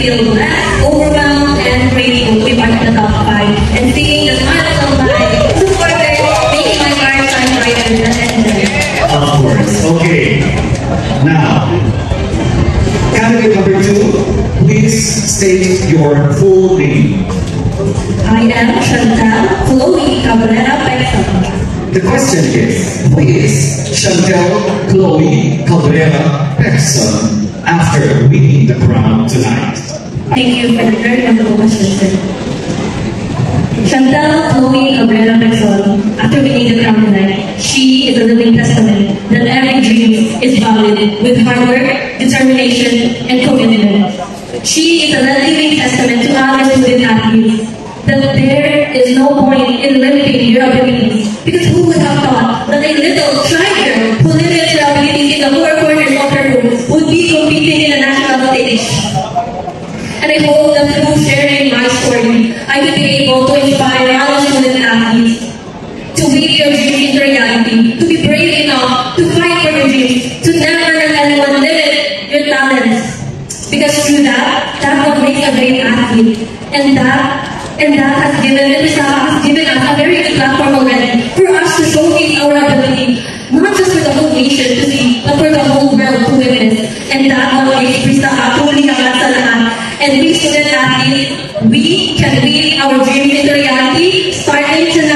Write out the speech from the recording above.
feel blessed, overwhelmed, and grateful to be part of the top 5 and seeing the smiles of my supporters making my heart shine brighter than ever. Of course. Okay. Now, candidate number 2, please state your full name. I am Chantal Chloe Cabrera Pexon. The question is, who is Chantal Chloe Cabrera Pexon after winning the crown tonight? Thank you for the very wonderful question, sir. Chantal Chloe Cabrera Pexon, after winning the crown tonight, she is a living testament that every dream is valid with hard work, determination, and commitment. She is a living testament to other student athletes that there is no point in limiting your abilities, because who would have thought that a little shy girl who limited her abilities in the four corners of her room would be competing in a national stage? And I hope that through sharing my story, I will be able to inspire other student athletes to make your dreams into reality, to be brave enough to fight for your dreams, to never let anyone limit your talents. Because through that what makes a great athlete. And that has given us a very good platform already for us to showcase our ability, not just for the whole nation to see, but for the whole world to witness. And that what makes Prista truly hangad sa lahat. And we student athletes, we can make our dreams into reality starting tonight.